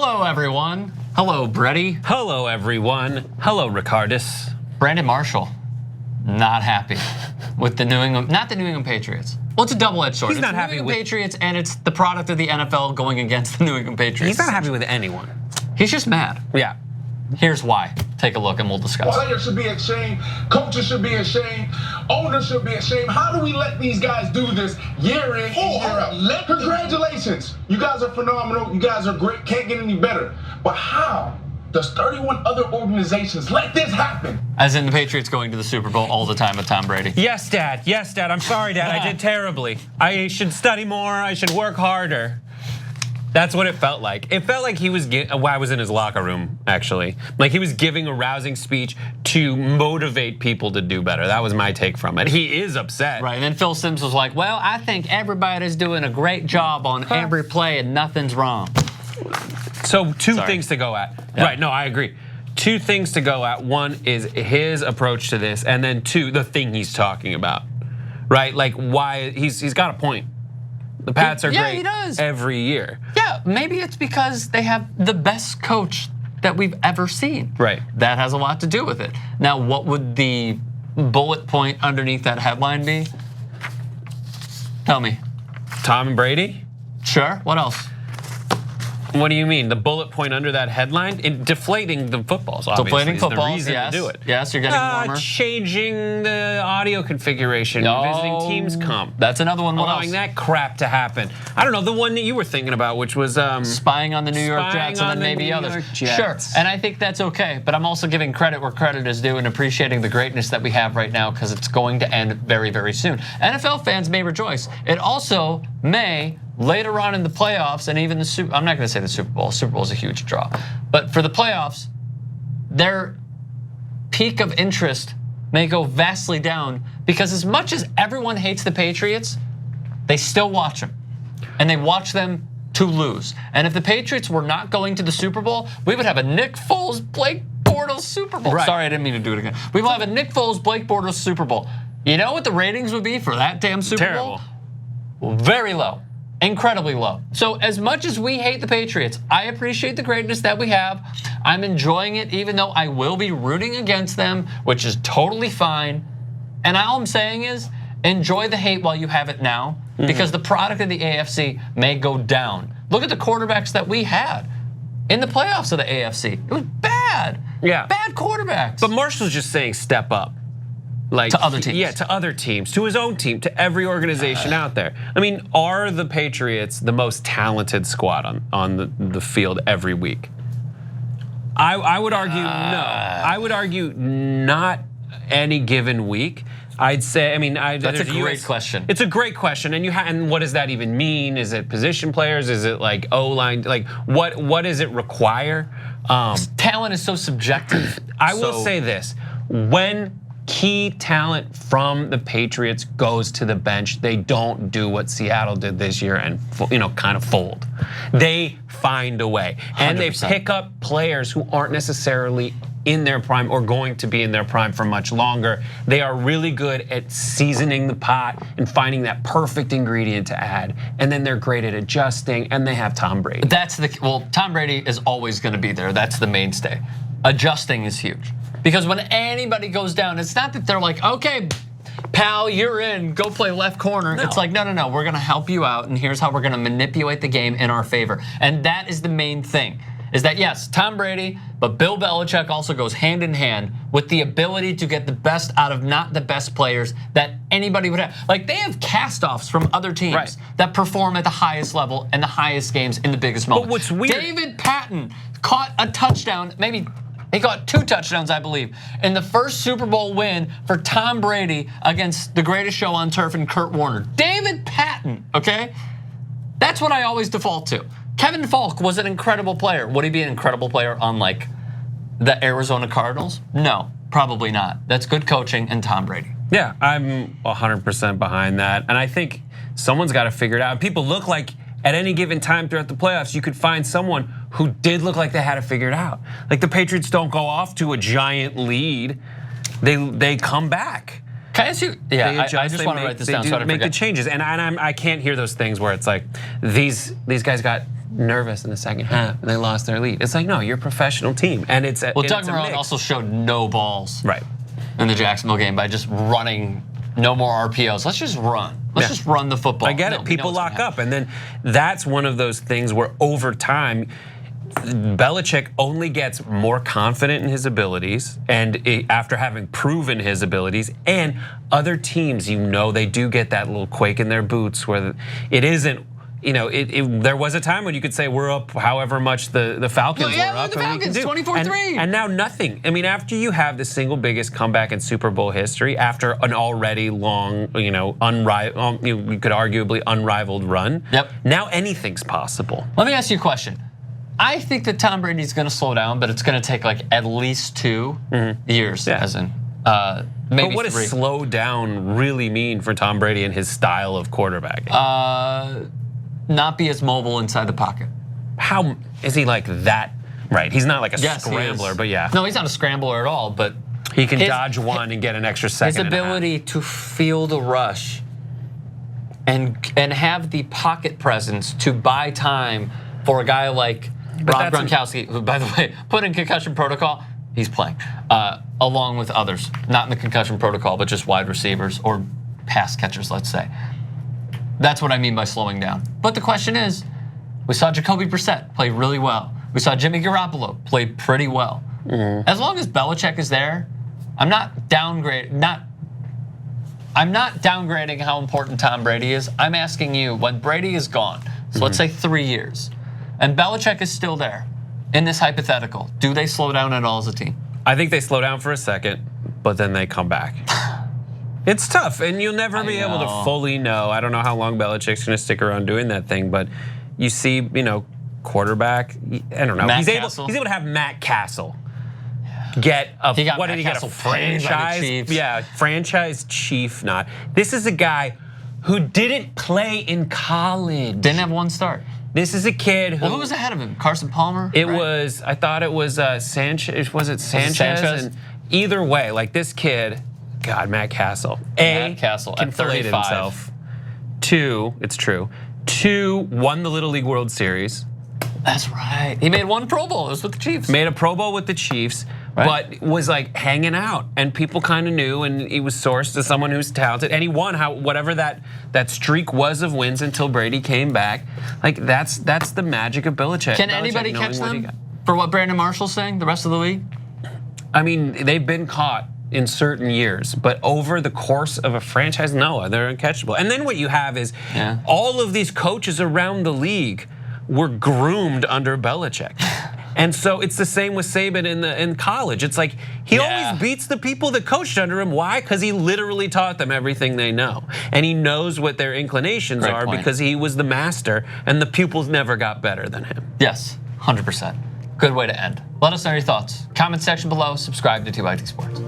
Hello, everyone. Hello, Brady. Hello, everyone. Hello, Ricardus. Brandon Marshall, not happy with the New England, not the New England Patriots. Well, it's a double-edged sword. He's not happy with the New with England Patriots, and it's the product of the NFL going against the New England Patriots. He's not happy with anyone. He's just mad. Yeah. Here's why. Take a look and we'll discuss. Players should be ashamed. Coaches should be ashamed. Owners should be ashamed. How do we let these guys do this year in and year out? Congratulations. You guys are phenomenal. You guys are great. Can't get any better. But how does 31 other organizations let this happen? As in the Patriots going to the Super Bowl all the time with Tom Brady. Yes, Dad. Yes, Dad. I'm sorry, Dad. I did terribly. I should study more. I should work harder. That's what it felt like. It felt like he was, I was in his locker room, actually. Like he was giving a rousing speech to motivate people to do better. That was my take from it. He is upset. Right, and then Phil Simms was like, well, I think everybody's doing a great job on every play and nothing's wrong. So two things to go at. Yeah. Right, no, I agree. Two things to go at. One is his approach to this, and then two, the thing he's talking about. Right, like why, he's got a point. The Pats are great every year. Yeah, maybe it's because they have the best coach that we've ever seen. Right. That has a lot to do with it. Now, what would the bullet point underneath that headline be? Tell me. Tom and Brady? Sure, what else? What do you mean? The bullet point under that headline? Deflating the footballs, obviously. Deflating footballs, the reason yes. to do it. Yes, you're getting warmer. Changing the audio configuration, visiting teams comp. That's another one. Allowing that crap to happen. I don't know, the one that you were thinking about, which was spying on the New York Jets and then maybe others. Sure, and I think that's okay, but I'm also giving credit where credit is due and appreciating the greatness that we have right now because it's going to end very, very soon. NFL fans may rejoice. It also may, later on in the playoffs and even the I'm not going to say the Super Bowl. Super Bowl is a huge draw. But for the playoffs, their peak of interest may go vastly down because as much as everyone hates the Patriots, they still watch them. And they watch them to lose. And if the Patriots were not going to the Super Bowl, we would have a Nick Foles, Blake Bortles Super Bowl. Right. Sorry, I didn't mean to do it again. We will have a Nick Foles, Blake Bortles Super Bowl. You know what the ratings would be for that damn Super Bowl? Very low. Incredibly low. So as much as we hate the Patriots, I appreciate the greatness that we have. I'm enjoying it, even though I will be rooting against them, which is totally fine. And all I'm saying is, enjoy the hate while you have it now, because the product of the AFC may go down. Look at the quarterbacks that we had in the playoffs of the AFC. It was bad. Yeah. Bad quarterbacks. But Marshall's just saying step up. Like to other teams. Yeah, to other teams, to his own team, to every organization out there. I mean, are the Patriots the most talented squad on the field every week? I would argue no. I would argue not any given week. I'd say, that's a great question. It's a great question, and what does that even mean? Is it position players? Is it like O-line? Like what does it require? Talent is so subjective. I will say this: when key talent from the Patriots goes to the bench, they don't do what Seattle did this year and kind of fold. They find a way, and 100%. they pick up players who aren't necessarily in their prime or going to be in their prime for much longer. They are really good at seasoning the pot and finding that perfect ingredient to add, and then they're great at adjusting, and they have Tom Brady. Tom Brady is always going to be there. That's the mainstay. Adjusting is huge. Because when anybody goes down, it's not that they're like, okay, pal, you're in, go play left corner. No. It's like, no, we're gonna help you out, and here's how we're gonna manipulate the game in our favor. And that is the main thing, is that yes, Tom Brady, but Bill Belichick also goes hand in hand with the ability to get the best out of not the best players that anybody would have. Like they have cast-offs from other teams that perform at the highest level and the highest games in the biggest moments. But what's weird, David Patton caught a touchdown, he caught 2 touchdowns, I believe, in the first Super Bowl win for Tom Brady against the greatest show on turf and Kurt Warner. David Patton, okay? That's what I always default to. Kevin Falk was an incredible player. Would he be an incredible player on like the Arizona Cardinals? No, probably not. That's good coaching and Tom Brady. Yeah, I'm 100% behind that. And I think someone's got to figure it out. People look like at any given time throughout the playoffs, you could find someone who did look like they had it figured out. Like the Patriots don't go off to a giant lead. They come back. Can I ask you? Yeah, I just want to write this down so I don't make forget. the changes, and I can't hear those things where it's like these guys got nervous in the second half and they lost their lead. It's like, no, you're a professional team. And it's a, well, and Doug it's a Marrone mix. also showed no balls Right. in the Jacksonville game by just running. No more RPOs. Let's just run. Let's just run the football. I get it. People lock up. And then that's one of those things where over time, Belichick only gets more confident in his abilities, and after having proven his abilities, and other teams, they do get that little quake in their boots where it isn't. There was a time when you could say we're up however much the Falcons were up. The Falcons, 24-3. And now nothing. I mean, after you have the single biggest comeback in Super Bowl history, after an already long, you could arguably unrivaled run. Yep. Now anything's possible. Let me ask you a question. I think that Tom Brady's going to slow down, but it's going to take like at least 2 years, as in maybe But what 3. does slow down really mean for Tom Brady and his style of quarterbacking? Not be as mobile inside the pocket. How is he like that? Right, he's not like a Yes, scrambler, but yeah. No, he's not a scrambler at all, but he can dodge one and get an extra second. His ability to feel the rush and have the pocket presence to buy time for a guy like Rob Gronkowski, who, by the way, put in concussion protocol, he's playing, along with others. Not in the concussion protocol, but just wide receivers or pass catchers, let's say. That's what I mean by slowing down. But the question is, we saw Jacoby Brissett play really well. We saw Jimmy Garoppolo play pretty well. As long as Belichick is there, I'm not downgrading how important Tom Brady is. I'm asking you, when Brady is gone, so let's say 3 years, and Belichick is still there, in this hypothetical, do they slow down at all as a team? I think they slow down for a second, but then they come back. It's tough, and you'll never be able to fully know. I don't know how long Belichick's going to stick around doing that thing, but you see, quarterback. I don't know. He's able to have Matt Castle get a what did he get? A franchise? Yeah, franchise chief. Not. This is a guy who didn't play in college. Didn't have one start. This is a kid who. Well, who was ahead of him? Carson Palmer. It was. I thought it was Sanchez. Was it Sanchez? And either way, like this kid. God, Matt Castle. Matt Castle at 35. Himself. 2, it's true. 2, won the Little League World Series. That's right. He made 1 Pro Bowl. It was with the Chiefs. Made a Pro Bowl with the Chiefs, but was like hanging out, and people kind of knew, and he was sourced as someone who's talented, and he won whatever that streak was of wins until Brady came back. Like that's the magic of Belichick. Can anybody catch them for what Brandon Marshall's saying? The rest of the league? I mean, they've been caught in certain years, but over the course of a franchise, no, they're uncatchable. And then what you have is all of these coaches around the league were groomed under Belichick. And so it's the same with Saban in college. It's like he always beats the people that coached under him. Why? Because he literally taught them everything they know. And he knows what their inclinations are because he was the master, and the pupils never got better than him. Yes, 100%. Good way to end. Let us know your thoughts. Comment section below. Subscribe to 2IT Sports.